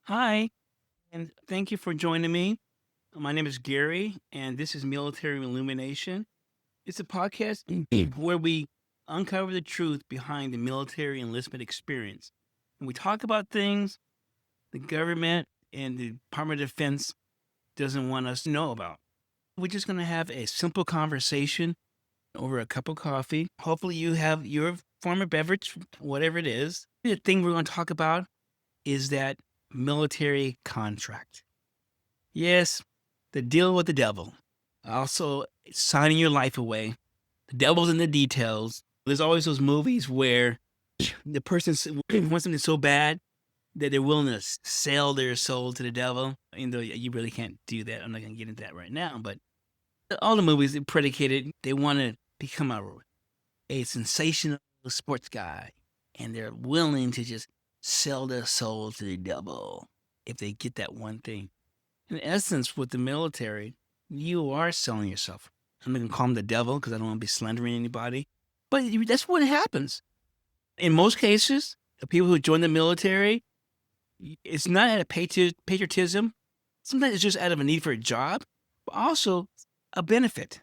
Hi, and thank you for joining me. My name is Gary, and this is Military Illumination. It's a podcast where we uncover the truth behind the military enlistment experience. And we talk about things the government and the Department of Defense doesn't want us to know about. We're just going to have a simple conversation over a cup of coffee. Hopefully, you have your form of beverage, whatever it is. The thing we're going to talk about is that military contract. Yes, the deal with the devil. Also, signing your life away. The devil's in the details. There's always those movies where the person wants something so bad that they're willing to sell their soul to the devil. Even though you really can't do that. I'm not going to get into that right now. But all the movies are predicated, they want to become a sensational sports guy. And they're willing to just sell their soul to the devil if they get that one thing. In essence, with the military, you are selling yourself. I'm not going to call him the devil because I don't want to be slandering anybody. But that's what happens. In most cases, the people who join the military, it's not out of patriotism. Sometimes it's just out of a need for a job, but also a benefit.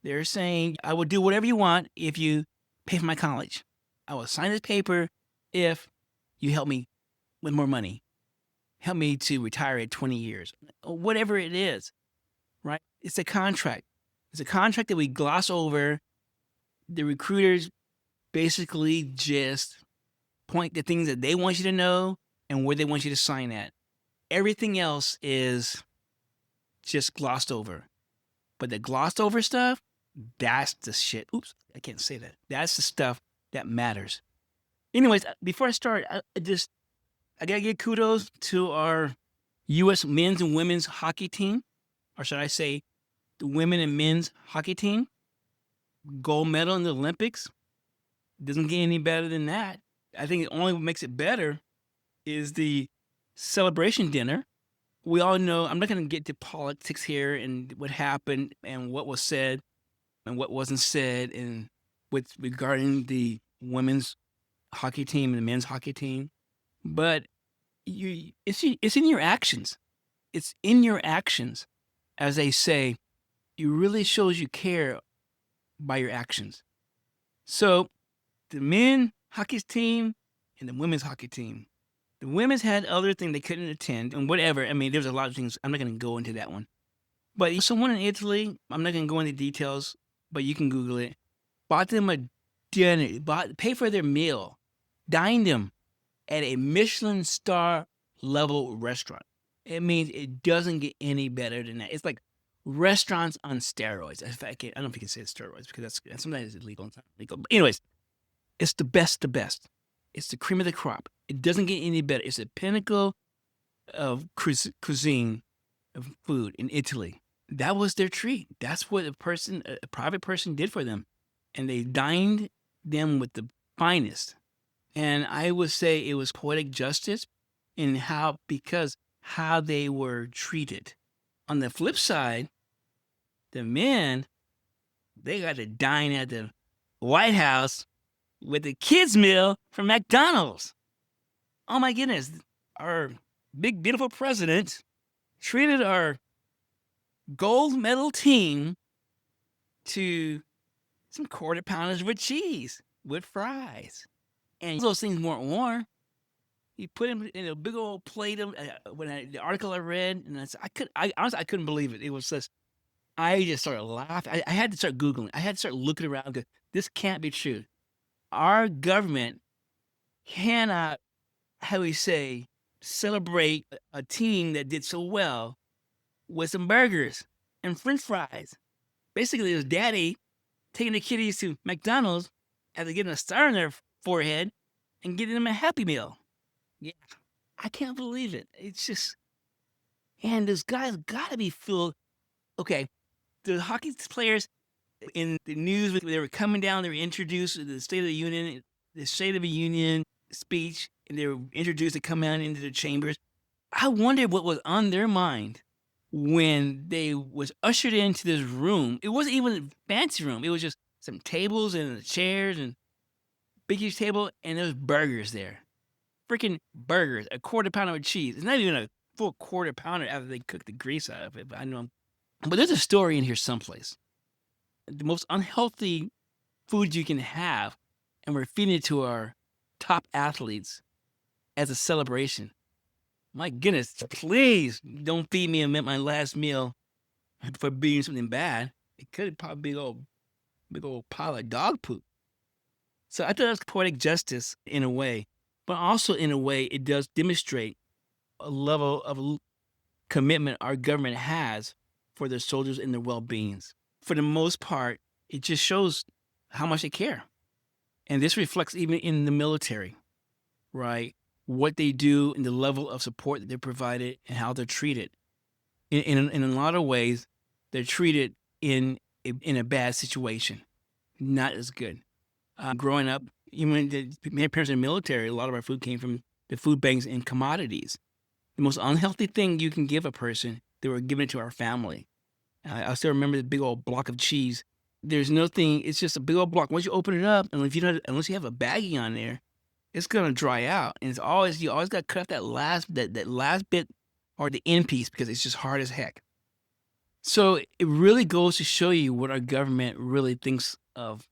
They're saying, I will do whatever you want if you pay for my college. I will sign this paper if you help me with more money. Help me to retire at 20 years, or whatever it is, right? It's a contract. It's a contract that we gloss over. The recruiters basically just point the things that they want you to know and where they want you to sign at. Everything else is just glossed over. But the glossed over stuff, that's the shit. Oops, I can't say that. That's the stuff that matters. Anyways, before I start, I got to give kudos to our U.S. men's and women's hockey team, or should I say the women and men's hockey team. Gold medal in the Olympics. Doesn't get any better than that. I think the only what makes it better is the celebration dinner. We all know, I'm not going to get to politics here and what happened and what was said and what wasn't said and with regarding the women's hockey team and the men's hockey team. But it's in your actions. It's in your actions. As they say, it really shows you care by your actions. So the men hockey team and the women's hockey team. The women's had other things they couldn't attend and whatever. I mean, there's a lot of things. I'm not going to go into that one. But someone in Italy, I'm not going to go into details, but you can Google it, bought them a dinner, paid for their meal, dined them at a Michelin star level restaurant. It means it doesn't get any better than that. It's like restaurants on steroids. In fact, I don't know if you can say steroids because that's sometimes it's illegal and it's not legal. But anyways, it's the best. It's the cream of the crop. It doesn't get any better. It's the pinnacle of cuisine, of food in Italy. That was their treat. That's what a private person did for them. And they dined them with the finest. And I would say it was poetic justice in how they were treated. On the flip side, the men, they got to dine at the White House with the kids' meal from McDonald's. Oh my goodness. Our big, beautiful president treated our gold medal team to some quarter pounders with cheese, with fries. And those things weren't warm. He put them in a big old plate of the article I read, and I honestly I couldn't believe it. It was just, I just started laughing. I had to start Googling. I had to start looking around because this can't be true. Our government cannot, how we say, celebrate a team that did so well with some burgers and French fries. Basically, it was daddy taking the kiddies to McDonald's after getting a star on their forehead and getting them a Happy Meal. Yeah, I can't believe it. It's just, and those guys got to be filled. Okay, the hockey players in the news, they were coming down, they were introduced to the State of the Union speech, and they were introduced to come out into the chambers. I wonder what was on their mind when they was ushered into this room. It wasn't even a fancy room. It was just some tables and chairs and big huge table, and there's burgers there. Freaking burgers, a quarter pounder of cheese. It's not even a full quarter pounder after they cook the grease out of it, but I know. But there's a story in here someplace. The most unhealthy food you can have, and we're feeding it to our top athletes as a celebration. My goodness, please don't feed me my last meal for being something bad. It could probably be a big old pile of dog poop. So I thought that's poetic justice in a way, but also in a way it does demonstrate a level of commitment our government has for their soldiers and their well-beings. For the most part, it just shows how much they care. And this reflects even in the military, right? What they do and the level of support that they're provided and how they're treated. In a lot of ways, they're treated in a bad situation, not as good. Growing up, even my parents in the military, a lot of our food came from the food banks and commodities. The most unhealthy thing you can give a person, they were giving it to our family. I still remember the big old block of cheese. There's no thing, it's just a big old block. Once you open it up, and unless you have a baggie on there, it's gonna dry out. And you always gotta cut off that last bit or the end piece because it's just hard as heck. So it really goes to show you what our government really thinks of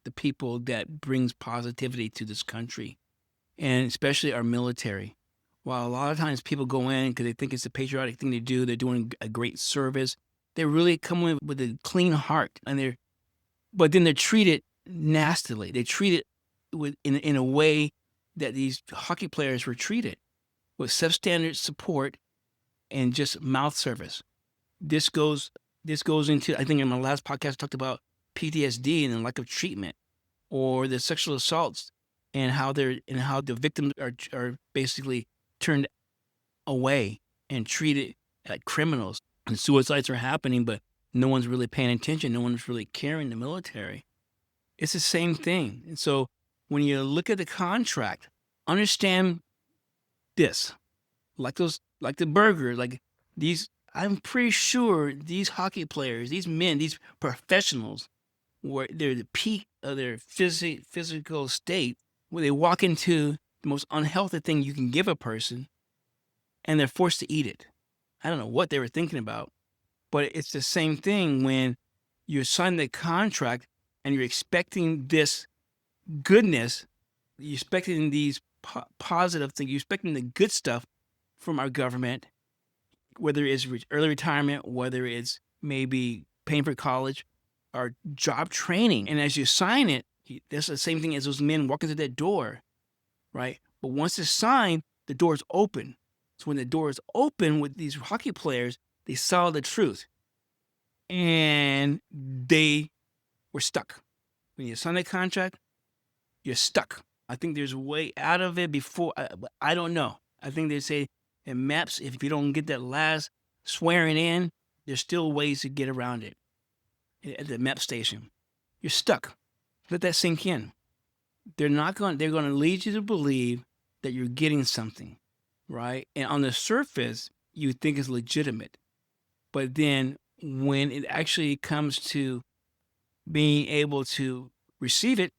the people that brings positivity to this country, and especially our military. While a lot of times people go in because they think it's a patriotic thing to do, they're doing a great service. They really come in with a clean heart, but then they're treated nastily. They treat it in a way that these hockey players were treated, with substandard support and just mouth service. This goes into, I think in my last podcast I talked about PTSD and the lack of treatment, or the sexual assaults and how the victims are basically turned away and treated like criminals. And suicides are happening, but no one's really paying attention. No one's really caring. The military. It's the same thing. And so when you look at the contract, understand this, like the burger, like these. I'm pretty sure these hockey players, these men, these professionals, they're the peak of their physical state, where they walk into the most unhealthy thing you can give a person, and they're forced to eat it. I don't know what they were thinking about, but it's the same thing when you sign the contract and you're expecting this goodness, you're expecting these positive things, you're expecting the good stuff from our government, whether it's early retirement, whether it's maybe paying for college or job training. And as you sign it, that's the same thing as those men walking through that door, right? But once it's signed, the door is open. So when the door is open with these hockey players, they saw the truth. And they were stuck. When you sign that contract, you're stuck. I think there's a way out of it before, I don't know. I think they say in maps, if you don't get that last swearing in, there's still ways to get around it. At the map station, you're stuck. Let that sink in. They're going to lead you to believe that you're getting something, right? And on the surface, you think it's legitimate. But then when it actually comes to being able to receive it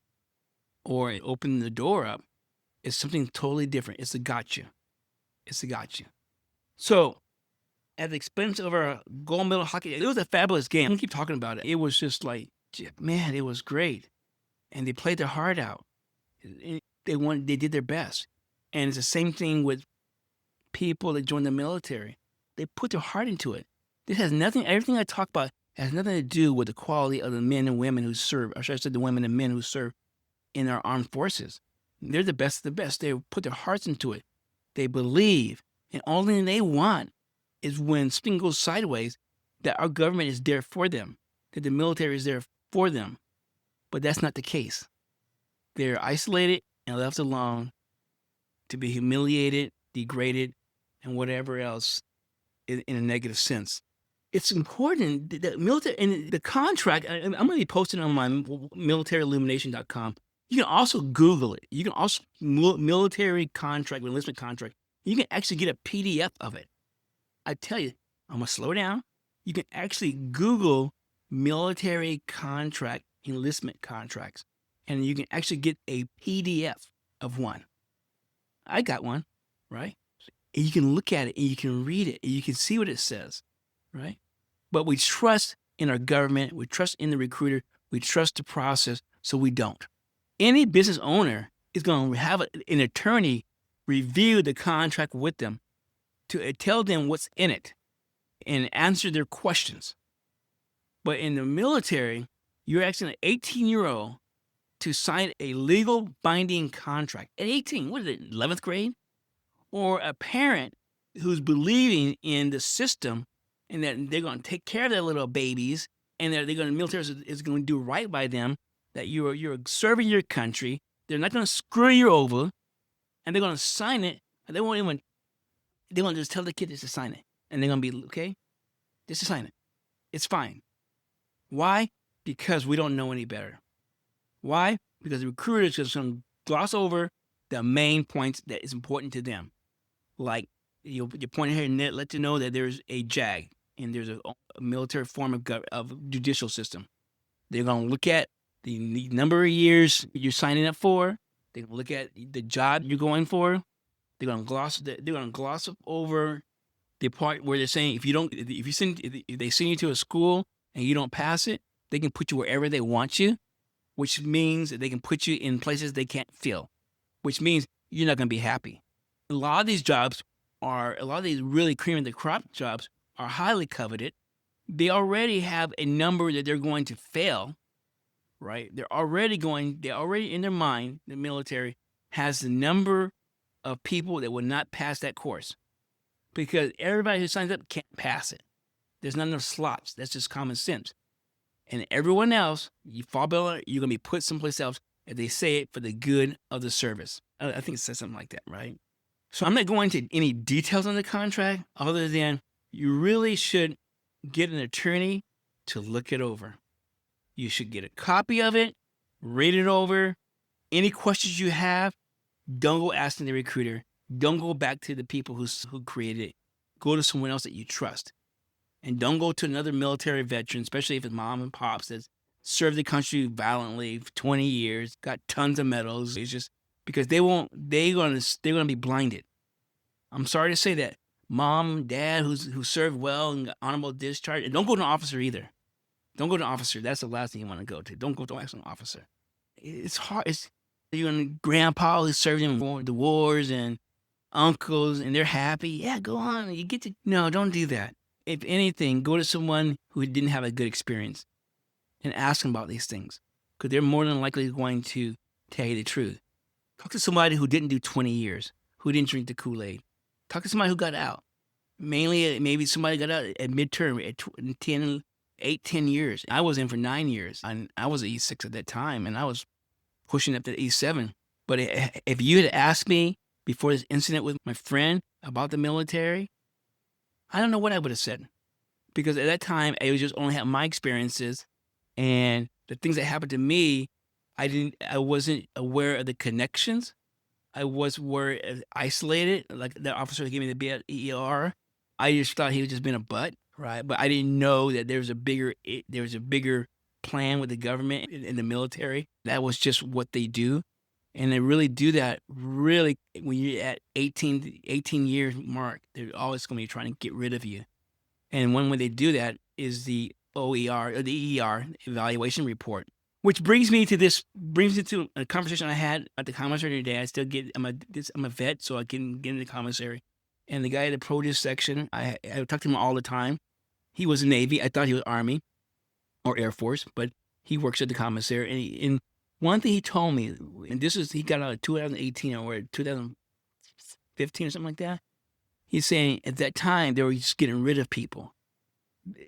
or open the door up, it's something totally different. It's a gotcha. It's a gotcha. So at the expense of our gold medal hockey, it was a fabulous game. I keep talking about it. It was just like, man, it was great. And they played their heart out. They did their best. And it's the same thing with people that join the military. They put their heart into it. This has nothing, everything I talk about has nothing to do with the quality of the men and women who serve, or should I say the women and men who serve in our armed forces. They're the best of the best. They put their hearts into it. They believe. And all thing they want is when something goes sideways, that our government is there for them, that the military is there for them. But that's not the case. They're isolated and left alone to be humiliated, degraded, and whatever else in a negative sense. It's important that military, and the contract, I'm going to be posting on my militaryillumination.com. You can also Google it. You can also, military contract, enlistment contract. You can actually get a PDF of it. I tell you, I'm going to slow down. You can actually Google military contract, enlistment contracts, and you can actually get a PDF of one. I got one, right? And you can look at it and you can read it and you can see what it says, right? But we trust in our government, we trust in the recruiter, we trust the process, so we don't. Any business owner is going to have an attorney review the contract with them to tell them what's in it and answer their questions. But in the military, you're asking an 18-year-old to sign a legal binding contract. At 18, what is it, 11th grade? Or a parent who's believing in the system and that they're going to take care of their little babies and that the military is going to do right by them, that you're serving your country, they're not going to screw you over, and they're going to sign it, and they're going to just tell the kid just to sign it. And they're going to be, okay, just to sign it. It's fine. Why? Because we don't know any better. Why? Because the recruiter is just going to gloss over the main points that is important to them. Like, you point here and let you know that there's a JAG and there's a military form of judicial system. They're going to look at the number of years you're signing up for. They're going to look at the job you're going for. They're going to gloss over the part where they're saying if they send you to a school and you don't pass it, they can put you wherever they want you, which means that they can put you in places they can't fill, which means you're not going to be happy. A lot of these really cream of the crop jobs are highly coveted. They already have a number that they're going to fail, right? They're already in their mind, the military has the number of people that will not pass that course because everybody who signs up can't pass it. There's not enough slots. That's just common sense. And everyone else, you fall below, you're going to be put someplace else if they say it for the good of the service. I think it says something like that, right? So I'm not going into any details on the contract other than you really should get an attorney to look it over. You should get a copy of it, read it over. Any questions you have, don't go asking the recruiter. Don't go back to the people who created it. Go to someone else that you trust. And don't go to another military veteran, especially if it's mom and pops that served the country valiantly for 20 years, got tons of medals. It's just because they're gonna be blinded. I'm sorry to say that. Mom, dad who served well and got honorable discharge, and don't go to an officer either. Don't go to an officer. That's the last thing you want to go to. Don't ask an officer. It's hard. You're in grandpa who served in the wars and uncles, and they're happy. Yeah, go on. No, don't do that. If anything, go to someone who didn't have a good experience and ask them about these things because they're more than likely going to tell you the truth. Talk to somebody who didn't do 20 years, who didn't drink the Kool-Aid. Talk to somebody who got out. Maybe somebody got out at midterm at 10 years. I was in for 9 years. I was at E6 at that time, and I was pushing up to E7. But if you had asked me before this incident with my friend about the military, I don't know what I would have said. Because at that time, I was just only had my experiences, and the things that happened to me, I wasn't aware of the connections. I was isolated, like the officer who gave me the BER. I just thought he was just being a butt, right? But I didn't know that there was a bigger plan with the government in the military. That was just what they do. And they really do that when you're at 18 years mark, they're always going to be trying to get rid of you. And one way they do that is the OER, or the EER, evaluation report. Which brings me to a conversation I had at the commissary today. I'm a vet, so I can get into the commissary. And the guy at the produce section, I talk to him all the time. He was Navy. I thought he was Army or Air Force, but he works at the commissary. And one thing he told me, and he got out of 2018 or 2015 or something like that. He's saying at that time they were just getting rid of people.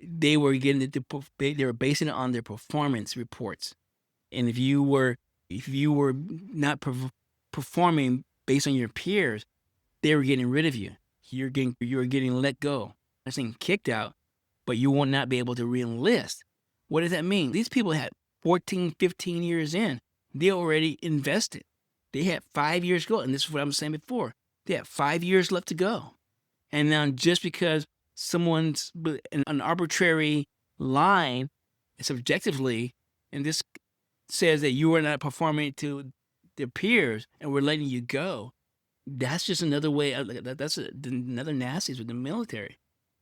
They were basing it on their performance reports. And if you were not performing based on your peers, they were getting rid of you. You were getting let go. I'm saying kicked out, but you will not be able to re-enlist. What does that mean? These people had 14, 15 years in. They already invested. They had 5 years to go. And this is what I was saying before. They had 5 years left to go. And now just because someone's an arbitrary line, subjectively, and this says that you are not performing to their peers and we're letting you go, that's just another way. That's another nasties with the military,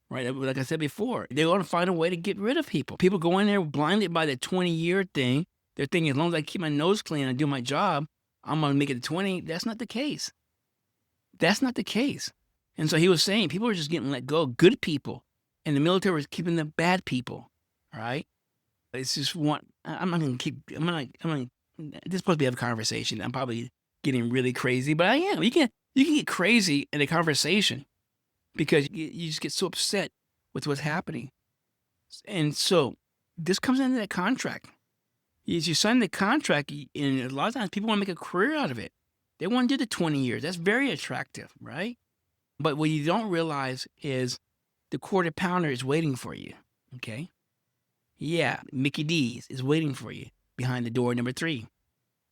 right? Like I said before, they're going to find a way to get rid of people. People go in there blinded by the 20-year thing. They're thinking, as long as I keep my nose clean and do my job, I'm going to make it to 20. That's not the case. That's not the case. And so he was saying people are just getting let go, good people, and the military was keeping the bad people, right? It's just one. I'm not going to keep. This is supposed to be a conversation. I'm probably getting really crazy, but I am. You can get crazy in a conversation because you just get so upset with what's happening. And so this comes into that contract. You sign the contract, and a lot of times people want to make a career out of it. They want to do the 20 years. That's very attractive, right? But what you don't realize is the quarter pounder is waiting for you, okay? Yeah, Mickey D's is waiting for you behind the door number 3.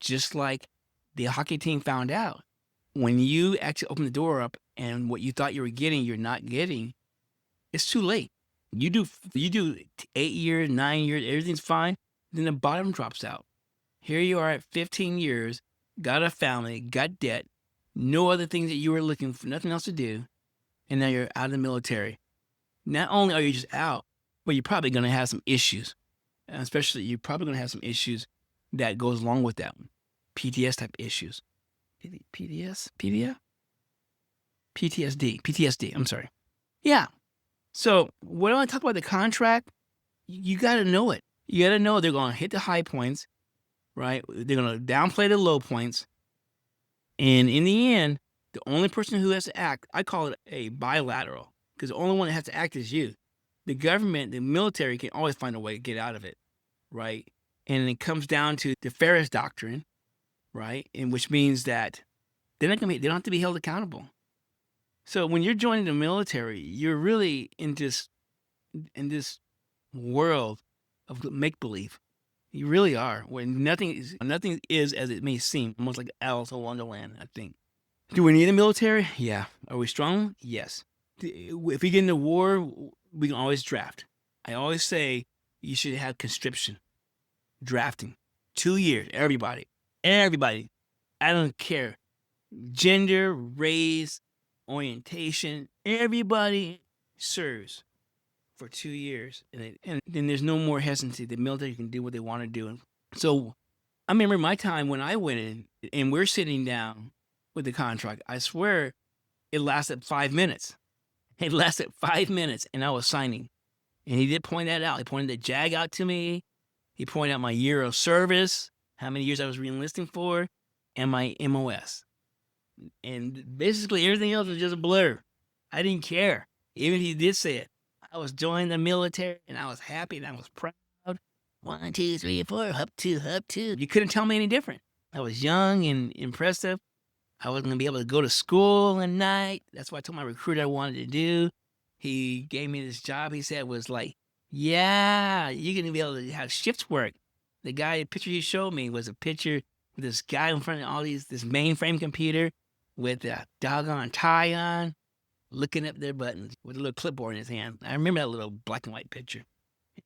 Just like the hockey team found out. When you actually open the door up and what you thought you were getting, you're not getting, it's too late. You do 8 years, 9 years, everything's fine. Then the bottom drops out. Here you are at 15 years, got a family, got debt, no other things that you were looking for, nothing else to do, and now you're out of the military. Not only are you just out, but you're probably going to have some issues. And especially, you're probably going to have some issues that goes along with that one. PTS type issues. PTSD, I'm sorry. Yeah. So when I talk about the contract, you got to know it. You got to know they're going to hit the high points, right? They're going to downplay the low points. And in the end, the only person who has to act, I call it a bilateral, because the only one that has to act is you. The government, the military can always find a way to get out of it, right? And it comes down to the Ferris doctrine, right? And which means that they don't have to be held accountable. So when you're joining the military, you're really in this world of make-believe. You really are, where nothing is as it may seem, almost like Alice in Wonderland, I think. Do we need a military? Yeah. Are we strong? Yes. If we get into war, we can always draft. I always say you should have conscription, drafting. 2 years, everybody. I don't care. Gender, race, orientation, everybody serves for 2 years. And then there's no more hesitancy. The military can do what they want to do. So I remember my time when I went in and we're sitting down with the contract. I swear it lasted 5 minutes. It lasted 5 minutes and I was signing. And he did point that out. He pointed the JAG out to me. He pointed out my year of service, how many years I was re-enlisting for, and my MOS. And basically everything else was just a blur. I didn't care. Even if he did say it. I was joining the military and I was happy and I was proud. 1, 2, 3, 4, up two. You couldn't tell me any different. I was young and impressive. I wasn't going to be able to go to school at night. That's what I told my recruiter I wanted to do. He gave me this job. He said was like, yeah, you're going to be able to have shifts work. The picture he showed me was a picture with this guy in front of this mainframe computer with a doggone tie on, looking up their buttons with a little clipboard in his hand. I remember that little black and white picture.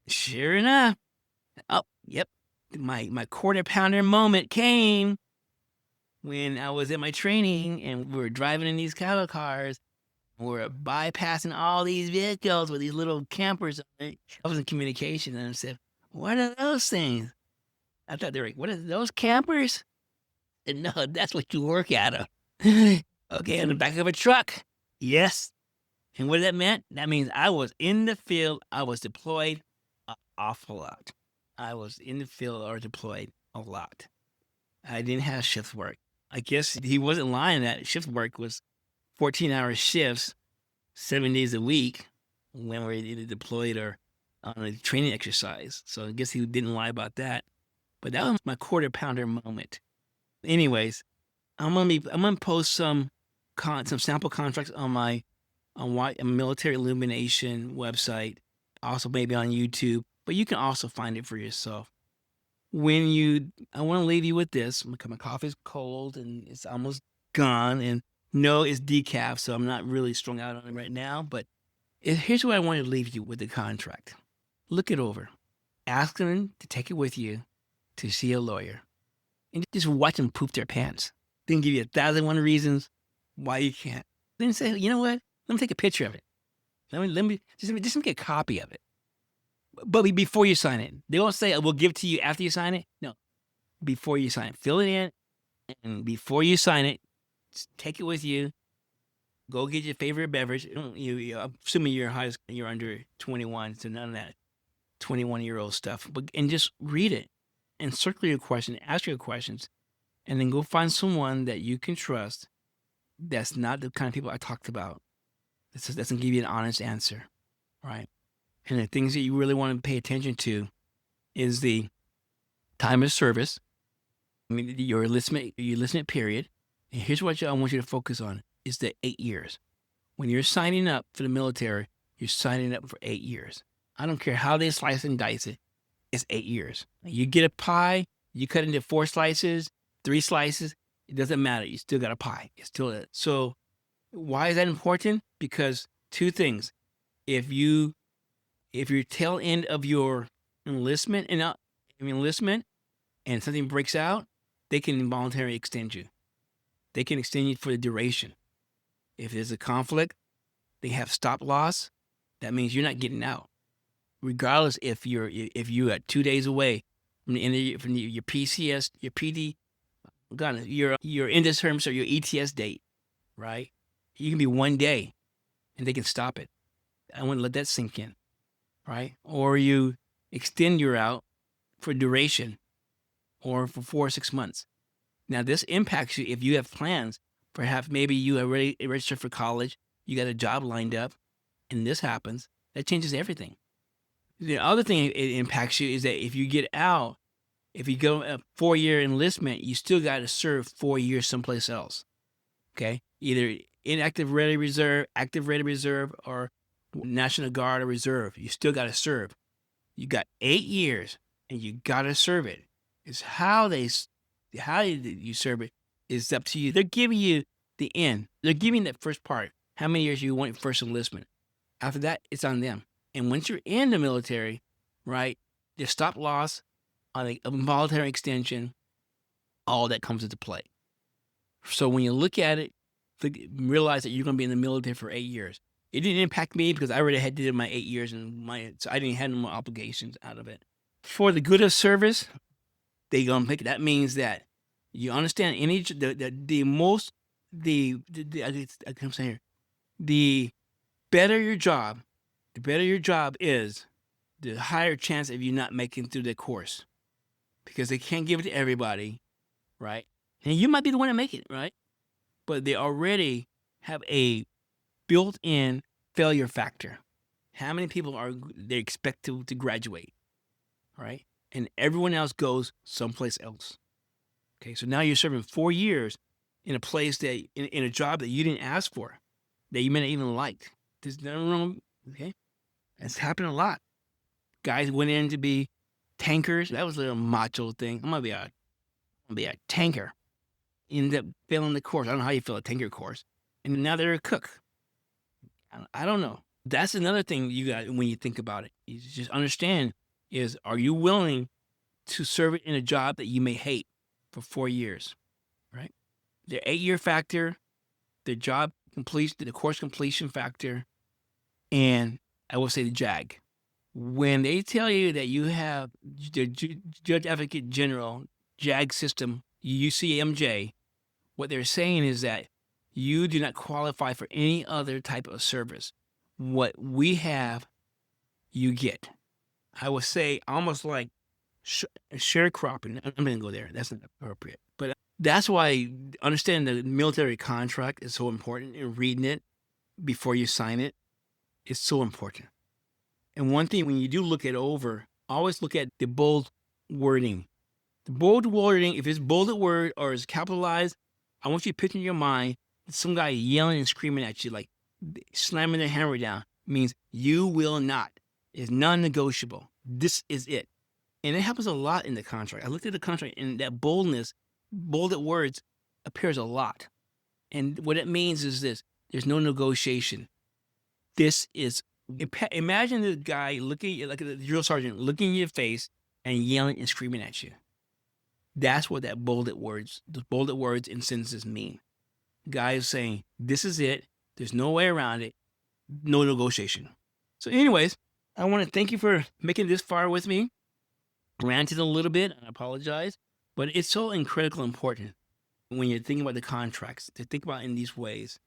Sure enough. Oh, yep. My quarter pounder moment came when I was at my training and we were driving in these cattle cars. We were bypassing all these vehicles with these little campers on it. I was in communication and I said, what are those things? I thought they were like, what are those campers? And no, that's what you work out of. Okay, on the back of a truck. Yes. And what that meant? That means I was in the field. I was deployed an awful lot. I was in the field or deployed a lot. I didn't have shift work. I guess he wasn't lying that shift work was 14-hour shifts, 7 days a week when we were either deployed or on a training exercise. So I guess he didn't lie about that. But that was my quarter pounder moment. Anyways, I'm gonna post some sample contracts on my Military Illumination website, also maybe on YouTube, but you can also find it for yourself. I want to leave you with this. My coffee's cold and it's almost gone, and no, it's decaf, so I'm not really strung out on it right now, but here's what I want to leave you with the contract. Look it over. Ask them to take it with you to see a lawyer and just watch them poop their pants. They can give you 1,001 reasons why you can't. Then say, you know what? Let me take a picture of it. Let me just make a copy of it. But before you sign it, they won't say, we'll give it to you after you sign it. No, before you sign it. Fill it in, and before you sign it, just take it with you. Go get your favorite beverage. I'm assuming you're under 21, so none of that 21-year-old stuff. And just read it and circle your question, ask your questions, and then go find someone that you can trust that's not the kind of people I talked about. That's going to give you an honest answer, right? And the things that you really want to pay attention to is the time of service. I mean, your enlistment period. And here's what I want you to focus on is the 8 years. When you're signing up for the military, you're signing up for 8 years. I don't care how they slice and dice it. It's 8 years. You get a pie, you cut into 4 slices, 3 slices. It doesn't matter. You still got a pie. It's still it. So why is that important? Because 2 things. If you're tail end of your enlistment and something breaks out, they can involuntarily extend you. They can extend you for the duration. If there's a conflict, they have stop loss. That means you're not getting out, regardless if you are 2 days away from the end of your PCS, your PD, your end of terms or your ETS date, right? You can be 1 day, and they can stop it. I want to let that sink in, right? Or you extend your out for duration, or for 4 or 6 months. Now, this impacts you if you have plans. Perhaps maybe you are already registered for college, you got a job lined up, and this happens. That changes everything. The other thing it impacts you is that if you get out, if you go a 4-year enlistment, you still got to serve 4 years someplace else. Okay? Either inactive ready reserve, active ready reserve, or National Guard or Reserve. You still got to serve. You got 8 years, and you got to serve it. It's how you serve it is up to you. They're giving you the end. They're giving that first part. How many years you want first enlistment? After that, it's on them. And once you're in the military, right, the stop loss on a involuntary extension, all that comes into play. So when you look at it, realize that you're going to be in the military for 8 years. It didn't impact me because I already had did my 8 years so I didn't have no more obligations out of it. For the good of service, they gonna make it. That means that you understand the better your job is, the higher chance of you not making through the course, because they can't give it to everybody, right? And you might be the one to make it, right? But they already have a built-in failure factor. How many people they expect to graduate, right? And everyone else goes someplace else. Okay, so now you're serving 4 years in a place that in a job that you didn't ask for, that you may not even like. There's nothing wrong. Okay, it's happened a lot. Guys went in to be tankers. That was a little macho thing. I'm gonna be a tanker. Ended up failing the course. I don't know how you fail a tanker course, and now they're a cook. I don't know. That's another thing you got when you think about it. You just understand. Are you willing to serve it in a job that you may hate for 4 years, right? The 8-year factor, the job completion, the course completion factor, and I will say the JAG. When they tell you that you have the Judge Advocate General JAG system, UCMJ, what they're saying is that you do not qualify for any other type of service. What we have, you get. I would say almost like sharecropping. I'm going to go there. That's not appropriate. But that's why understanding the military contract is so important, and reading it before you sign it is so important. And one thing, when you do look it over, always look at the bold wording. The bold wording, if it's bolded word or is capitalized, I want you to picture in your mind some guy yelling and screaming at you, like slamming their hammer down, means you will not. It's non-negotiable. This is it. And it happens a lot in the contract. I looked at the contract, and that boldness, bolded words, appears a lot. And what it means is this: there's no negotiation. This is, imagine the guy looking, like the drill sergeant, looking in your face and yelling and screaming at you. That's what those bolded words and sentences mean. Guy is saying, this is it. There's no way around it. No negotiation. So anyways, I want to thank you for making it this far with me. Ranted a little bit, and I apologize, but it's so incredibly important when you're thinking about the contracts to think about in these ways.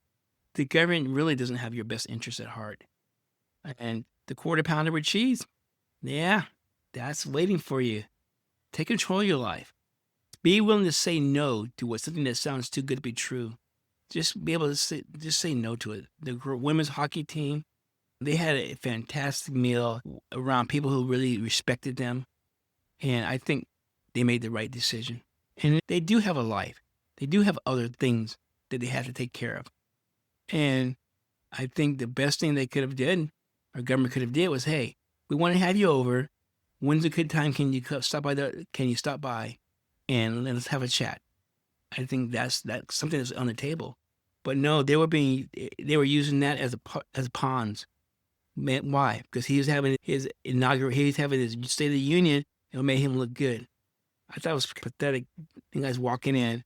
The government really doesn't have your best interest at heart. And the quarter pounder with cheese, yeah, that's waiting for you. Take control of your life. Be willing to say no to something that sounds too good to be true. Just be able to say no to it. The women's hockey team, they had a fantastic meal around people who really respected them. And I think they made the right decision. And they do have a life. They do have other things that they have to take care of. And I think the best thing they could have done, or government could have did, was, hey, we want to have you over. When's a good time? Can you stop by and let's have a chat? I think that's something that's on the table. But no, they were using that as pawns. Why? Because he was having his State of the Union. It made him look good. I thought it was pathetic. You guys walking in,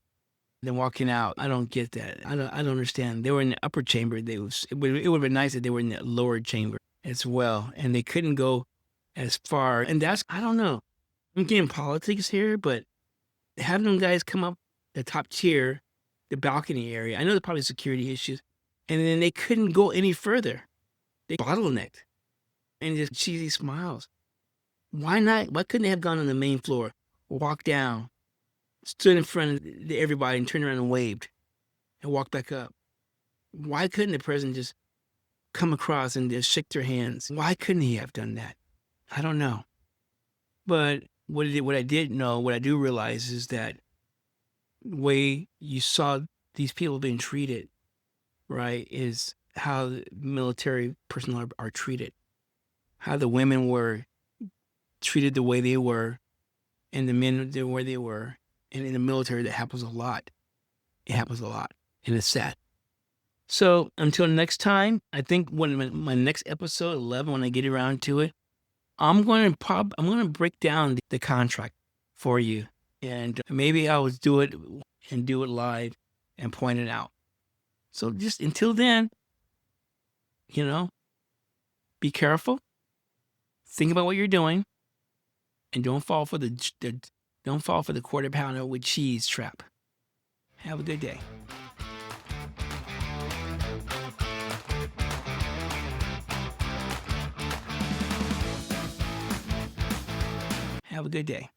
then walking out. I don't get that. I don't understand. They were in the upper chamber. It would have been nice if they were in the lower chamber as well, and they couldn't go as far. And I don't know. I'm getting politics here, but having them guys come up the top tier, the balcony area. I know there's probably security issues, and then they couldn't go any further. They bottlenecked, and just cheesy smiles. Why not? Why couldn't they have gone on the main floor, walked down, stood in front of everybody and turned around and waved and walked back up? Why couldn't the president just come across and just shake their hands? Why couldn't he have done that? I don't know. But what I do realize is that the way you saw these people being treated, right, is how the military personnel are treated. How the women were treated the way they were, and the men the way they were. And in the military, that happens a lot. It happens a lot, and it's sad. So until next time, I think when my next episode 11, when I get around to it, I'm going to break down the contract for you, and maybe I will do it live and point it out. So just until then, be careful. Think about what you're doing. And don't fall for the quarter pounder with cheese trap. Have a good day. Have a good day.